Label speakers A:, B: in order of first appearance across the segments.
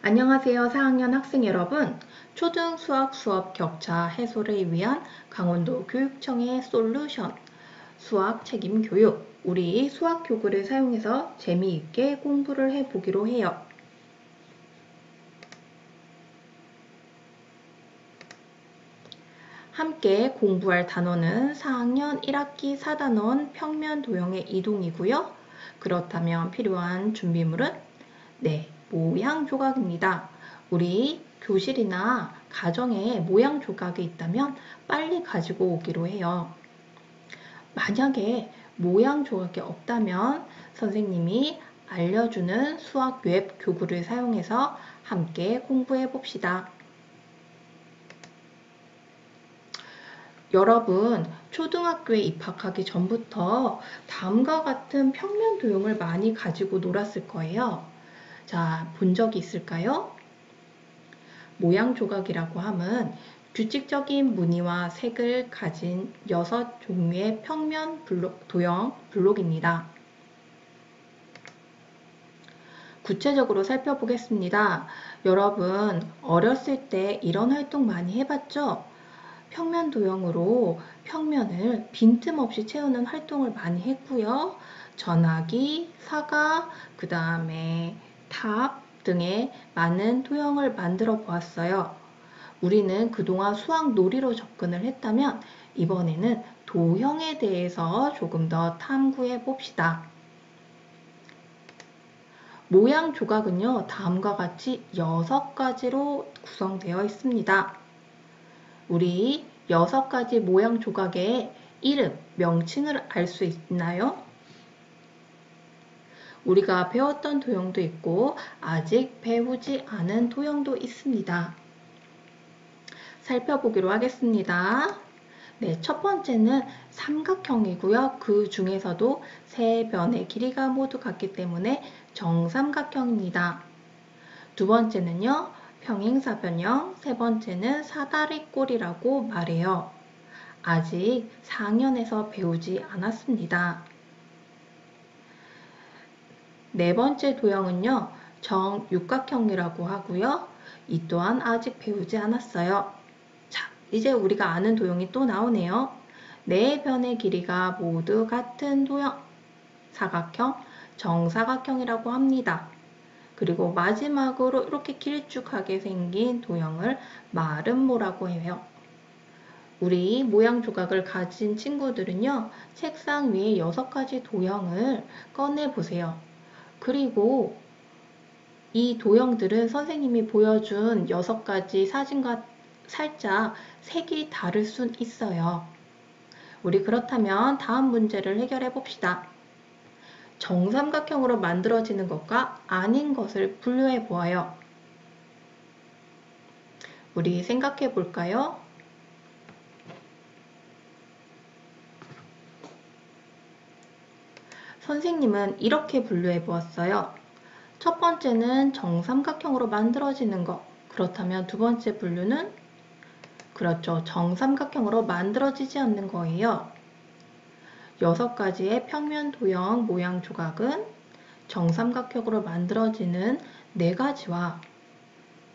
A: 안녕하세요. 4학년 학생 여러분. 초등 수학 수업 격차 해소를 위한 강원도 교육청의 솔루션 수학 책임 교육. 우리 수학 교구를 사용해서 재미있게 공부를 해보기로 해요. 함께 공부할 단원은 4학년 1학기 4단원 평면 도형의 이동이고요. 그렇다면 필요한 준비물은 모양 조각입니다. 우리 교실이나 가정에 모양 조각이 있다면 빨리 가지고 오기로 해요. 만약에 모양 조각이 없다면 선생님이 알려주는 수학 웹 교구를 사용해서 함께 공부해 봅시다. 여러분, 초등학교에 입학하기 전부터 다음과 같은 평면 도형을 많이 가지고 놀았을 거예요. 자, 본 적이 있을까요? 모양 조각이라고 함은 규칙적인 무늬와 색을 가진 6종류의 평면 도형 블록입니다. 구체적으로 살펴보겠습니다. 여러분, 어렸을 때 이런 활동 많이 해봤죠? 평면 도형으로 평면을 빈틈없이 채우는 활동을 많이 했고요. 전화기, 사각, 그 다음에 탑 등의 많은 도형을 만들어 보았어요. 우리는 그동안 수학 놀이로 접근을 했다면 이번에는 도형에 대해서 조금 더 탐구해 봅시다. 모양 조각은요, 다음과 같이 6가지로 구성되어 있습니다. 우리 6가지 모양 조각의 이름, 명칭을 알 수 있나요? 우리가 배웠던 도형도 있고 아직 배우지 않은 도형도 있습니다. 살펴보기로 하겠습니다. 첫 번째는 삼각형이고요. 그 중에서도 세 변의 길이가 모두 같기 때문에 정삼각형입니다. 두 번째는요, 평행사변형, 세 번째는 사다리꼴이라고 말해요. 아직 4학년에서 배우지 않았습니다. 네 번째 도형은요, 정육각형이라고 하고요. 이 또한 아직 배우지 않았어요. 자, 이제 우리가 아는 도형이 또 나오네요. 네 변의 길이가 모두 같은 도형, 사각형, 정사각형이라고 합니다. 그리고 마지막으로 이렇게 길쭉하게 생긴 도형을 마름모라고 해요. 우리 모양 조각을 가진 친구들은요, 책상 위에 6가지 도형을 꺼내 보세요. 그리고 이 도형들은 선생님이 보여준 6가지 사진과 살짝 색이 다를 순 있어요. 우리 그렇다면 다음 문제를 해결해 봅시다. 정삼각형으로 만들어지는 것과 아닌 것을 분류해 보아요. 우리 생각해 볼까요? 선생님은 이렇게 분류해 보았어요. 첫 번째는 정삼각형으로 만들어지는 것. 그렇다면 두 번째 분류는 그렇죠. 정삼각형으로 만들어지지 않는 거예요. 6가지의 평면 도형 모양 조각은 정삼각형으로 만들어지는 4가지와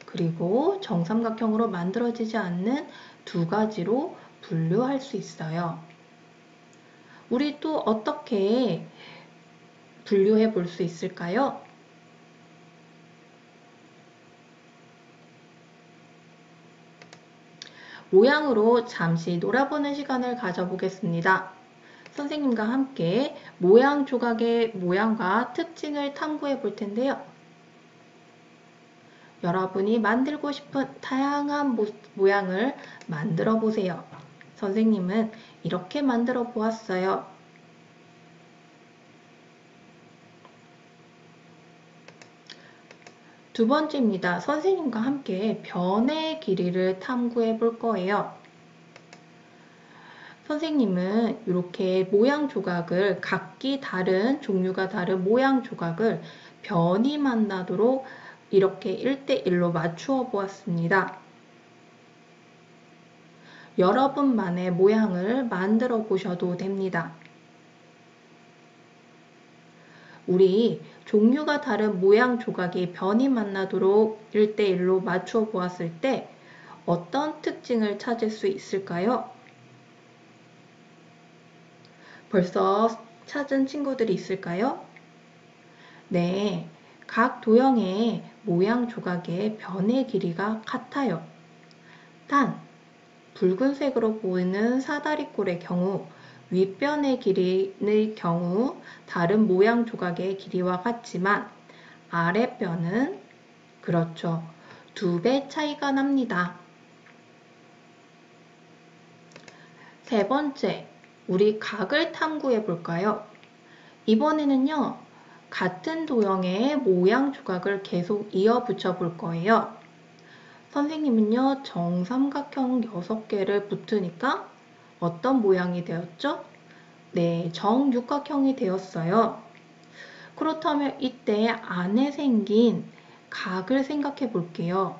A: 그리고 정삼각형으로 만들어지지 않는 2가지로 분류할 수 있어요. 우리 또 어떻게 분류해 볼 수 있을까요? 모양으로 잠시 놀아보는 시간을 가져보겠습니다. 선생님과 함께 모양 조각의 모양과 특징을 탐구해 볼 텐데요. 여러분이 만들고 싶은 다양한 모양을 만들어 보세요. 선생님은 이렇게 만들어 보았어요. 두 번째입니다. 선생님과 함께 변의 길이를 탐구해 볼 거예요. 선생님은 이렇게 모양 조각을 각기 다른 종류가 다른 모양 조각을 변이 만나도록 이렇게 1대1로 맞추어 보았습니다. 여러분만의 모양을 만들어 보셔도 됩니다. 우리 종류가 다른 모양 조각이 변이 만나도록 1대1로 맞추어 보았을 때 어떤 특징을 찾을 수 있을까요? 벌써 찾은 친구들이 있을까요? 네, 각 도형의 모양 조각의 변의 길이가 같아요. 단, 붉은색으로 보이는 사다리꼴의 경우 윗변의 길이의 경우 다른 모양 조각의 길이와 같지만 아랫변은 그렇죠. 2배 차이가 납니다. 세 번째, 우리 각을 탐구해 볼까요? 이번에는요, 같은 도형의 모양 조각을 계속 이어 붙여 볼 거예요. 선생님은요, 정삼각형 6개를 붙으니까 어떤 모양이 되었죠? 네, 정육각형이 되었어요. 그렇다면 이때 안에 생긴 각을 생각해 볼게요.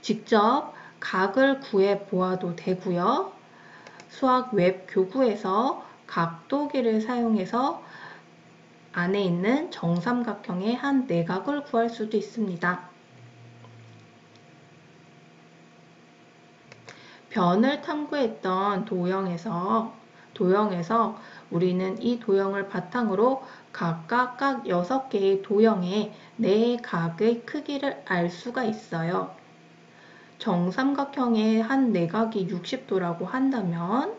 A: 직접 각을 구해 보아도 되고요. 수학 웹 교구에서 각도기를 사용해서 안에 있는 정삼각형의 한 내각을 구할 수도 있습니다. 변을 탐구했던 도형에서 우리는 이 도형을 바탕으로 각각 각 6개의 도형의 내각의 크기를 알 수가 있어요. 정삼각형의 한 내각이 60도라고 한다면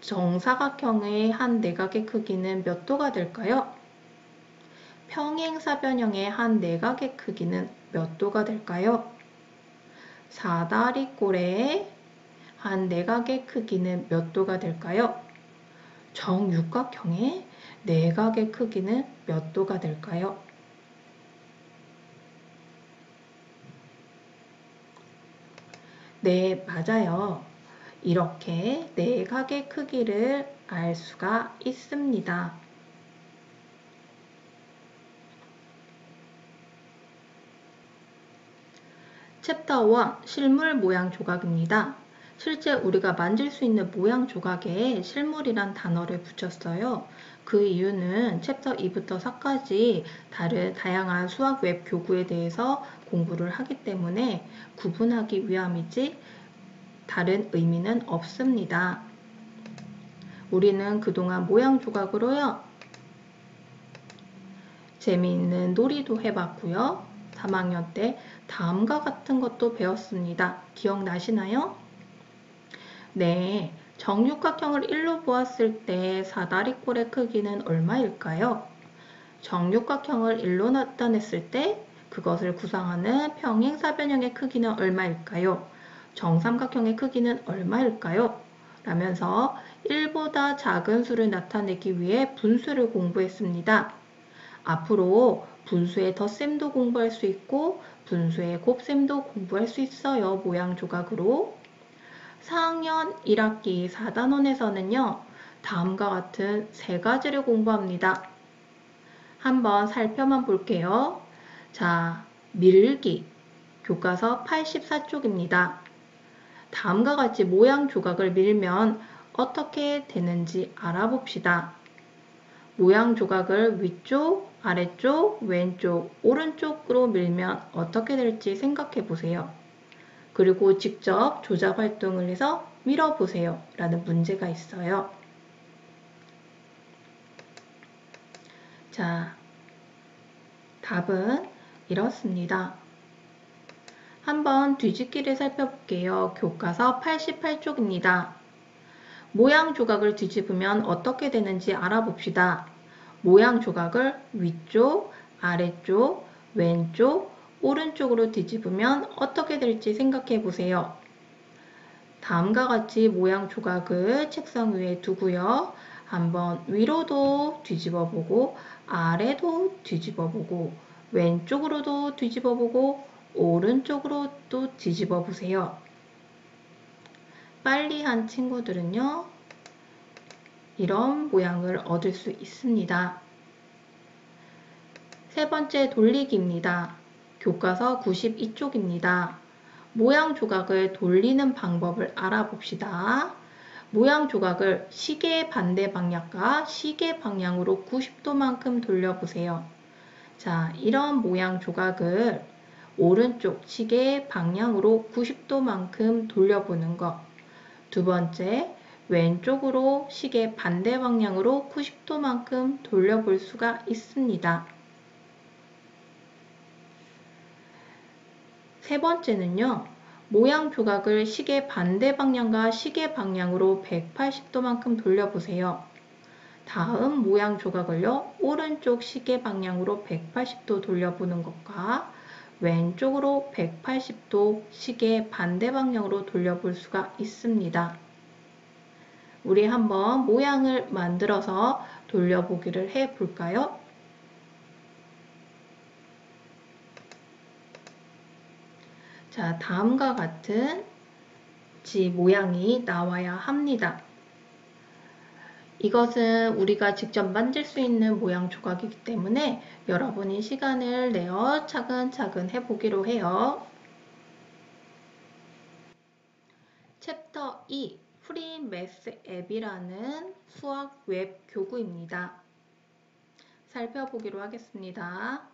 A: 정사각형의 한 내각의 크기는 몇 도가 될까요? 평행사변형의 한 내각의 크기는 몇 도가 될까요? 사다리꼴의 한 내각의 크기는 몇 도가 될까요? 정육각형의 내각의 크기는 몇 도가 될까요? 네, 맞아요. 이렇게 내각의 크기를 알 수가 있습니다. 챕터 1 실물 모양 조각입니다. 실제 우리가 만질 수 있는 모양 조각에 실물이란 단어를 붙였어요. 그 이유는 챕터 2부터 4까지 다양한 수학 웹 교구에 대해서 공부를 하기 때문에 구분하기 위함이지 다른 의미는 없습니다. 우리는 그동안 모양 조각으로요. 재미있는 놀이도 해봤고요. 3학년 때 다음과 같은 것도 배웠습니다. 기억나시나요? 네, 정육각형을 1로 보았을 때 사다리꼴의 크기는 얼마일까요? 정육각형을 1로 나타냈을 때 그것을 구성하는 평행사변형의 크기는 얼마일까요? 정삼각형의 크기는 얼마일까요? 라면서 1보다 작은 수를 나타내기 위해 분수를 공부했습니다. 앞으로 분수의 덧셈도 공부할 수 있고 분수의 곱셈도 공부할 수 있어요. 모양 조각으로. 4학년 1학기 4단원에서는요. 다음과 같은 3가지를 공부합니다. 한번 살펴만 볼게요. 자, 밀기. 교과서 84쪽입니다. 다음과 같이 모양 조각을 밀면 어떻게 되는지 알아봅시다. 모양 조각을 위쪽, 아래쪽, 왼쪽, 오른쪽으로 밀면 어떻게 될지 생각해 보세요. 그리고 직접 조작 활동을 해서 밀어보세요. 라는 문제가 있어요. 자, 답은 이렇습니다. 한번 뒤집기를 살펴볼게요. 교과서 88쪽입니다. 모양 조각을 뒤집으면 어떻게 되는지 알아봅시다. 모양 조각을 위쪽, 아래쪽, 왼쪽, 오른쪽으로 뒤집으면 어떻게 될지 생각해 보세요. 다음과 같이 모양 조각을 책상 위에 두고요. 한번 위로도 뒤집어 보고 아래도 뒤집어 보고 왼쪽으로도 뒤집어 보고 오른쪽으로도 뒤집어 보세요. 빨리 한 친구들은요. 이런 모양을 얻을 수 있습니다. 세 번째 돌리기입니다. 교과서 92쪽입니다. 모양 조각을 돌리는 방법을 알아봅시다. 모양 조각을 시계 반대 방향과 시계 방향으로 90도만큼 돌려보세요. 자, 이런 모양 조각을 오른쪽 시계 방향으로 90도만큼 돌려보는 것. 두 번째, 왼쪽으로 시계 반대 방향으로 90도만큼 돌려볼 수가 있습니다. 세 번째는요, 모양 조각을 시계 반대 방향과 시계 방향으로 180도만큼 돌려보세요. 다음 모양 조각을요, 오른쪽 시계 방향으로 180도 돌려보는 것과 왼쪽으로 180도 시계 반대 방향으로 돌려볼 수가 있습니다. 우리 한번 모양을 만들어서 돌려보기를 해 볼까요? 자, 다음과 같은 모양이 나와야 합니다. 이것은 우리가 직접 만질 수 있는 모양 조각이기 때문에 여러분이 시간을 내어 차근차근 해보기로 해요. 챕터 2 프리 매스 앱이라는 수학 웹 교구입니다. 살펴보기로 하겠습니다.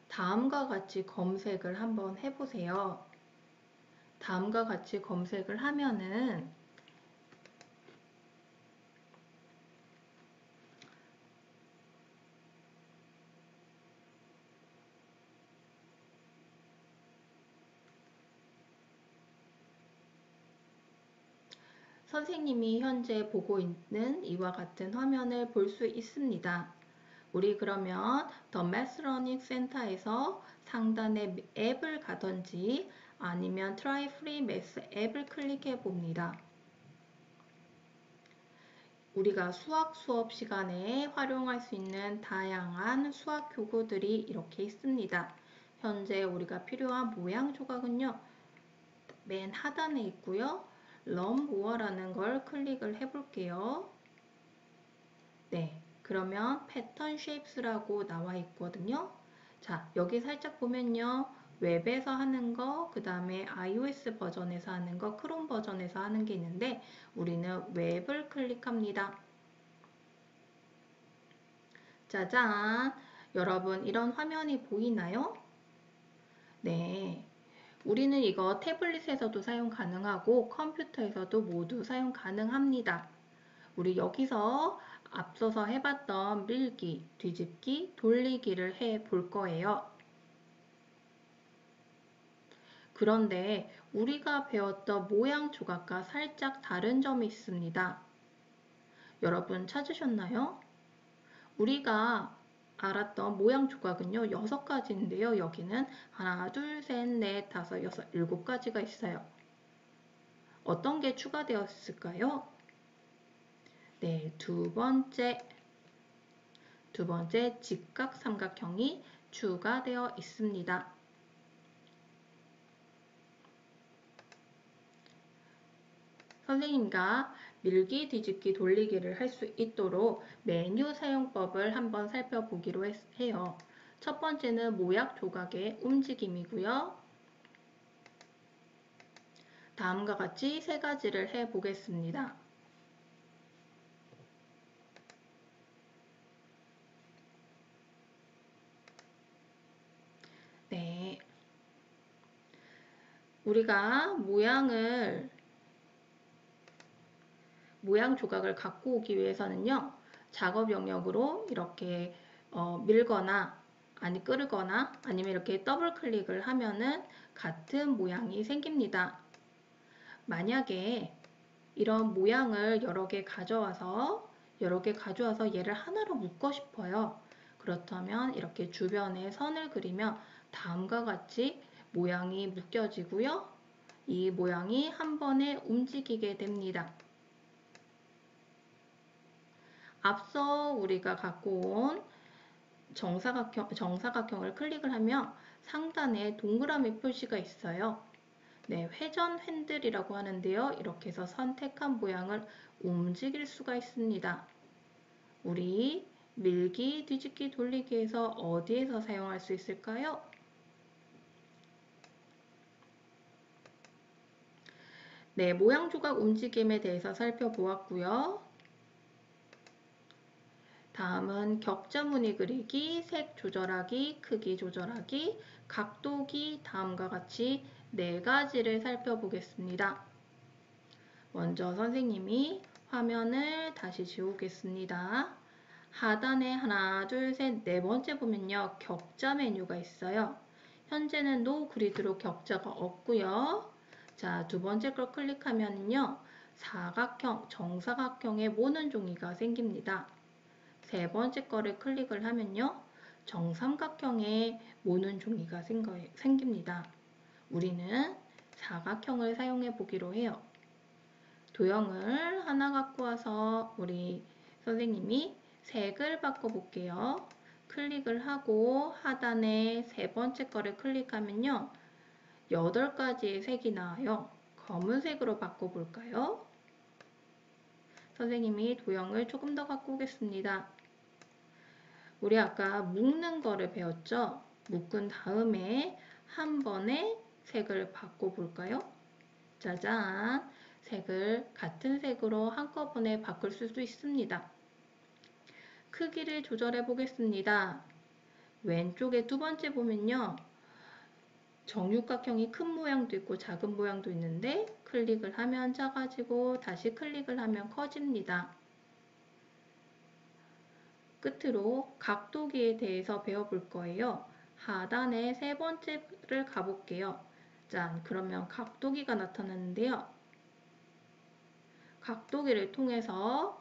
A: 다음과 같이 검색을 한번 해보세요. 다음과 같이 검색을 하면은 선생님이 현재 보고 있는 이와 같은 화면을 볼 수 있습니다. 우리 그러면 더 매스 러닝 센터에서 상단에 앱을 가든지 아니면 트라이 프리 매스 앱을 클릭해 봅니다. 우리가 수학 수업 시간에 활용할 수 있는 다양한 수학 교구들이 이렇게 있습니다. 현재 우리가 필요한 모양 조각은요, 맨 하단에 있고요. Learn More라는 걸 클릭을 해볼게요. 네, 그러면 패턴 쉐입스라고 나와 있거든요. 자, 여기 살짝 보면요. 웹에서 하는 거, 그 다음에 iOS 버전에서 하는 거, 크롬 버전에서 하는 게 있는데 우리는 웹을 클릭합니다. 짜잔! 여러분 이런 화면이 보이나요? 네. 우리는 이거 태블릿에서도 사용 가능하고 컴퓨터에서도 모두 사용 가능합니다. 우리 여기서 앞서서 해봤던 밀기, 뒤집기, 돌리기를 해 볼 거예요. 그런데 우리가 배웠던 모양 조각과 살짝 다른 점이 있습니다. 여러분 찾으셨나요? 우리가 알았던 모양 조각은요, 6가지인데요. 여기는 하나, 둘, 셋, 넷, 다섯, 여섯, 7가지가 있어요. 어떤 게 추가되었을까요? 네, 두 번째 직각 삼각형이 추가되어 있습니다. 선생님과 밀기, 뒤집기, 돌리기를 할 수 있도록 메뉴 사용법을 한번 살펴보기로 해요. 첫 번째는 모양 조각의 움직임이고요. 다음과 같이 3가지를 해보겠습니다. 네, 우리가 모양 조각을 갖고 오기 위해서는요. 작업 영역으로 이렇게 밀거나 끌거나 아니면 이렇게 더블 클릭을 하면은 같은 모양이 생깁니다. 만약에 이런 모양을 여러 개 가져와서 얘를 하나로 묶어 싶어요. 그렇다면 이렇게 주변에 선을 그리면 다음과 같이 모양이 묶여지고요. 이 모양이 한 번에 움직이게 됩니다. 앞서 우리가 갖고 온 정사각형을 클릭을 하면 상단에 동그라미 표시가 있어요. 네, 회전 핸들이라고 하는데요. 이렇게 해서 선택한 모양을 움직일 수가 있습니다. 우리 밀기, 뒤집기, 돌리기에서 어디에서 사용할 수 있을까요? 네, 모양 조각 움직임에 대해서 살펴보았고요. 다음은 격자 무늬 그리기, 색 조절하기, 크기 조절하기, 각도기 다음과 같이 4가지를 살펴보겠습니다. 먼저 선생님이 화면을 다시 지우겠습니다. 하단에 하나, 둘, 셋, 4번째 보면요. 격자 메뉴가 있어요. 현재는 노 그리드로 격자가 없고요. 자, 2번째 걸 클릭하면요. 사각형, 정사각형의 모는 종이가 생깁니다. 3번째 거를 클릭을 하면요. 정삼각형의 모는 종이가 생깁니다. 우리는 사각형을 사용해 보기로 해요. 도형을 하나 갖고 와서 우리 선생님이 색을 바꿔볼게요. 클릭을 하고 하단에 3번째 거를 클릭하면요. 8가지의 색이 나와요. 검은색으로 바꿔볼까요? 선생님이 도형을 조금 더 갖고 오겠습니다. 우리 아까 묶는 거를 배웠죠? 묶은 다음에 한 번에 색을 바꿔볼까요? 짜잔! 색을 같은 색으로 한꺼번에 바꿀 수도 있습니다. 크기를 조절해 보겠습니다. 왼쪽에 2번째 보면요. 정육각형이 큰 모양도 있고 작은 모양도 있는데 클릭을 하면 작아지고 다시 클릭을 하면 커집니다. 끝으로 각도기에 대해서 배워볼 거예요. 하단에 3번째를 가볼게요. 짠! 그러면 각도기가 나타났는데요. 각도기를 통해서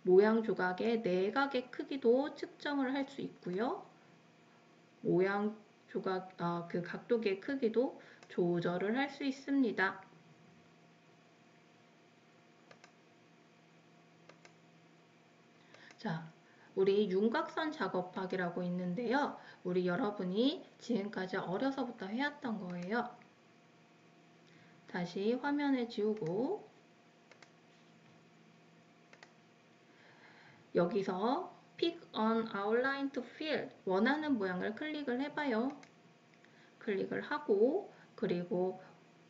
A: 모양 조각의 내각의 크기도 측정을 할 수 있고요. 모양 조각, 그 각도기의 크기도 조절을 할 수 있습니다. 자, 우리 윤곽선 작업하기라고 있는데요. 우리 여러분이 지금까지 어려서부터 해왔던 거예요. 다시 화면을 지우고 여기서 Pick on Outline to Fill 원하는 모양을 클릭을 해봐요. 클릭을 하고 그리고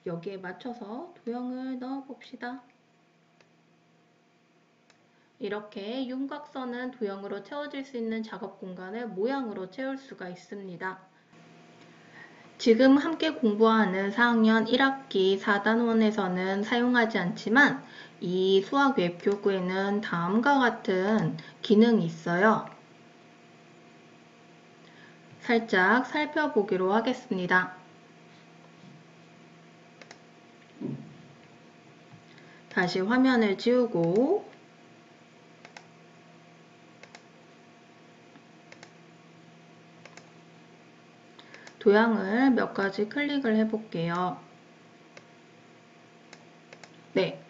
A: 여기에 맞춰서 도형을 넣어봅시다. 이렇게 윤곽선은 도형으로 채워질 수 있는 작업 공간을 모양으로 채울 수가 있습니다. 지금 함께 공부하는 4학년 1학기 4단원에서는 사용하지 않지만 이 수학 웹교구에는 다음과 같은 기능이 있어요. 살짝 살펴보기로 하겠습니다. 다시 화면을 지우고 도형을 몇 가지 클릭을 해볼게요. 네.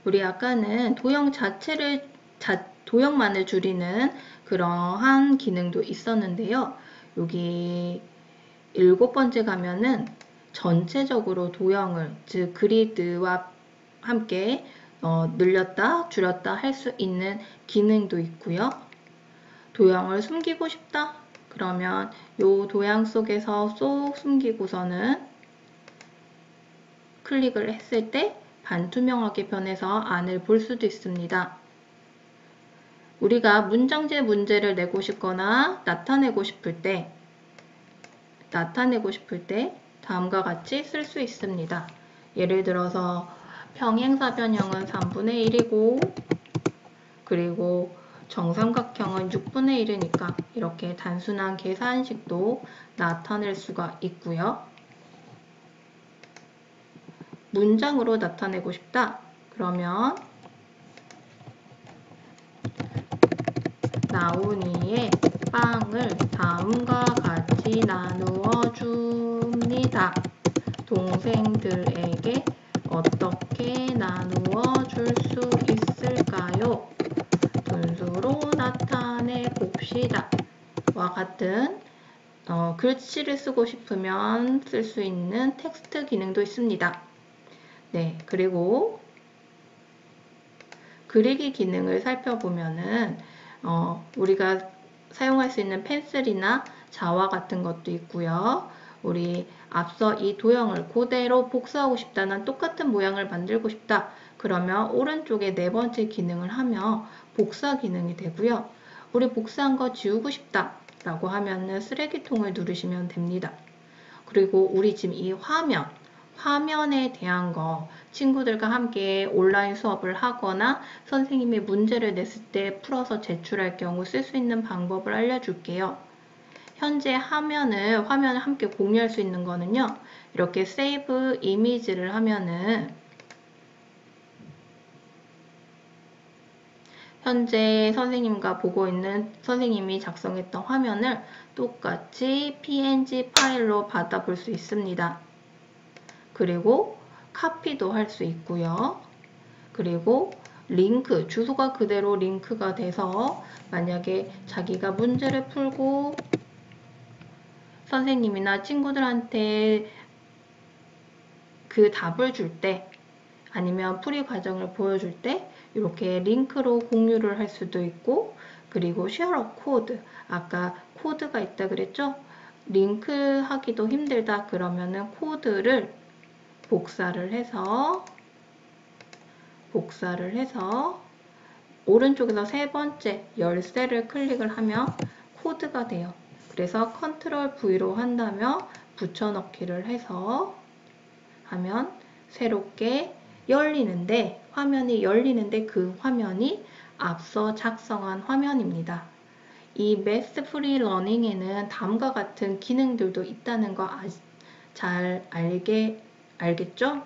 A: 우리 아까는 도형 자체를, 도형만을 줄이는 그러한 기능도 있었는데요. 여기 7번째 가면은 전체적으로 도형을, 즉 그리드와 함께 늘렸다, 줄였다 할 수 있는 기능도 있고요. 도형을 숨기고 싶다? 그러면 이 도형 속에서 쏙 숨기고서는 클릭을 했을 때 반투명하게 변해서 안을 볼 수도 있습니다. 우리가 문장제 문제를 내고 싶거나 나타내고 싶을 때 다음과 같이 쓸 수 있습니다. 예를 들어서 평행사변형은 3분의 1이고 그리고 정삼각형은 6분의 1이니까 이렇게 단순한 계산식도 나타낼 수가 있고요. 문장으로 나타내고 싶다. 그러면 나훈이의 빵을 다음과 같이 나누어 줍니다. 동생들에게 어떻게 나누어 줄 수 있을까요? 분수로 나타내 봅시다. 와 같은 글씨를 쓰고 싶으면 쓸 수 있는 텍스트 기능도 있습니다. 네, 그리고 그리기 기능을 살펴보면은 우리가 사용할 수 있는 펜슬이나 자와 같은 것도 있고요. 우리 앞서 이 도형을 그대로 복사하고 싶다. 난 똑같은 모양을 만들고 싶다. 그러면 오른쪽에 네 번째 기능을 하면 복사 기능이 되고요. 우리 복사한 거 지우고 싶다 라고 하면은 쓰레기통을 누르시면 됩니다. 그리고 우리 지금 이 화면에 대한 거 친구들과 함께 온라인 수업을 하거나 선생님이 문제를 냈을 때 풀어서 제출할 경우 쓸 수 있는 방법을 알려줄게요. 현재 화면을 함께 공유할 수 있는 거는요. 이렇게 세이브 이미지를 하면은 현재 선생님과 보고 있는 선생님이 작성했던 화면을 똑같이 png 파일로 받아볼 수 있습니다. 그리고 카피도 할 수 있고요. 그리고 링크, 주소가 그대로 링크가 돼서 만약에 자기가 문제를 풀고 선생님이나 친구들한테 그 답을 줄 때 아니면 풀이 과정을 보여줄 때 이렇게 링크로 공유를 할 수도 있고 그리고 쉐어 코드, 아까 코드가 있다 그랬죠? 링크 하기도 힘들다 그러면은 코드를 복사를 해서 오른쪽에서 세 번째 열쇠를 클릭을 하면 코드가 돼요. 그래서 컨트롤 V로 한다면 붙여넣기를 해서 하면 새롭게 열리는데 화면이 열리는데 그 화면이 앞서 작성한 화면입니다. 이 매스 프리 러닝에는 다음과 같은 기능들도 있다는 거 잘 알겠죠?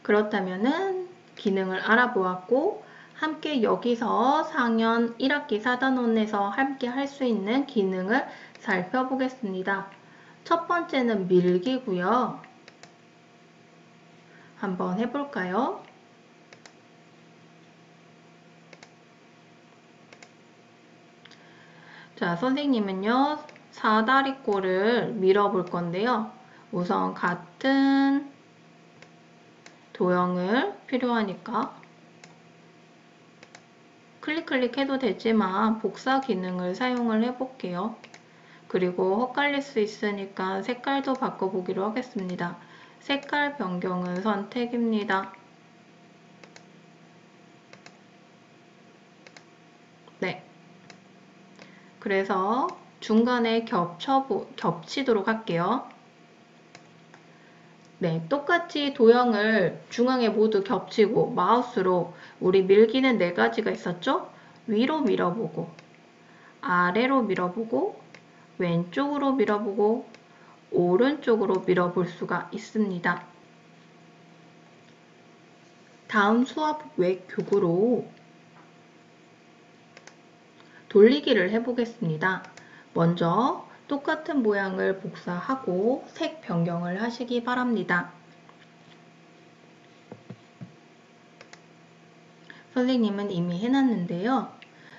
A: 그렇다면은 기능을 알아보았고 함께 여기서 상연 1학기 4단원에서 함께 할 수 있는 기능을 살펴보겠습니다. 첫 번째는 밀기고요. 한번 해볼까요? 자, 선생님은요, 사다리꼴을 밀어볼 건데요. 우선 같은 도형을 필요하니까 클릭해도 되지만 복사 기능을 사용을 해볼게요. 그리고 헷갈릴 수 있으니까 색깔도 바꿔보기로 하겠습니다. 색깔 변경은 선택입니다. 네. 그래서 중간에 겹치도록 할게요. 네, 똑같이 도형을 중앙에 모두 겹치고 마우스로 우리 밀기는 네 가지가 있었죠? 위로 밀어보고 아래로 밀어보고 왼쪽으로 밀어보고 오른쪽으로 밀어볼 수가 있습니다. 다음 수업 외 교구로 돌리기를 해보겠습니다. 먼저 똑같은 모양을 복사하고 색 변경을 하시기 바랍니다. 선생님은 이미 해놨는데요.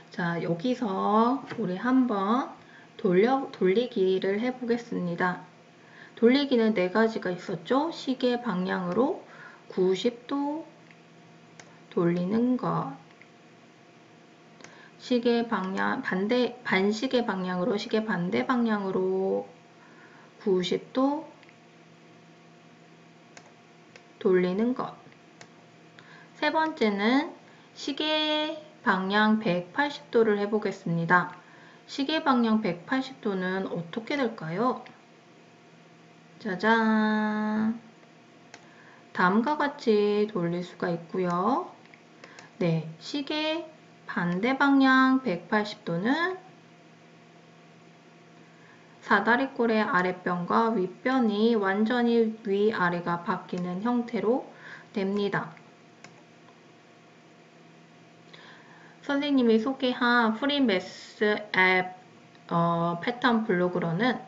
A: 자, 여기서 우리 한번 돌리기를 해보겠습니다. 돌리기는 네 가지가 있었죠. 시계 방향으로 90도 돌리는 것. 시계 방향 반시계 방향으로 시계 반대 방향으로 90도 돌리는 것. 세 번째는 시계 방향 180도를 해보겠습니다. 시계 방향 180도는 어떻게 될까요? 짜잔! 다음과 같이 돌릴 수가 있고요. 네, 시계 반대 방향 180도는 사다리꼴의 아랫변과 윗변이 완전히 위아래가 바뀌는 형태로 됩니다. 선생님이 소개한 프리매스 앱 패턴 블로그로는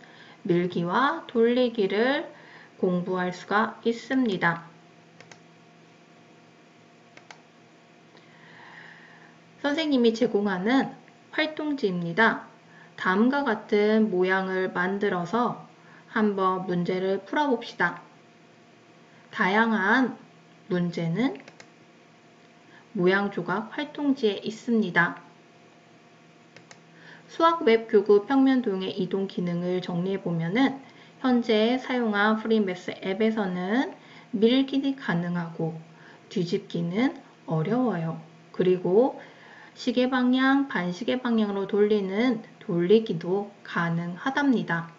A: 밀기와 돌리기를 공부할 수가 있습니다. 선생님이 제공하는 활동지입니다. 다음과 같은 모양을 만들어서 한번 문제를 풀어봅시다. 다양한 문제는 모양 조각 활동지에 있습니다. 수학 웹 교구 평면 도형의 이동 기능을 정리해보면은 현재 사용한 프리매스 앱에서는 밀기는 가능하고 뒤집기는 어려워요. 그리고 시계 방향, 반시계 방향으로 돌리는 돌리기도 가능하답니다.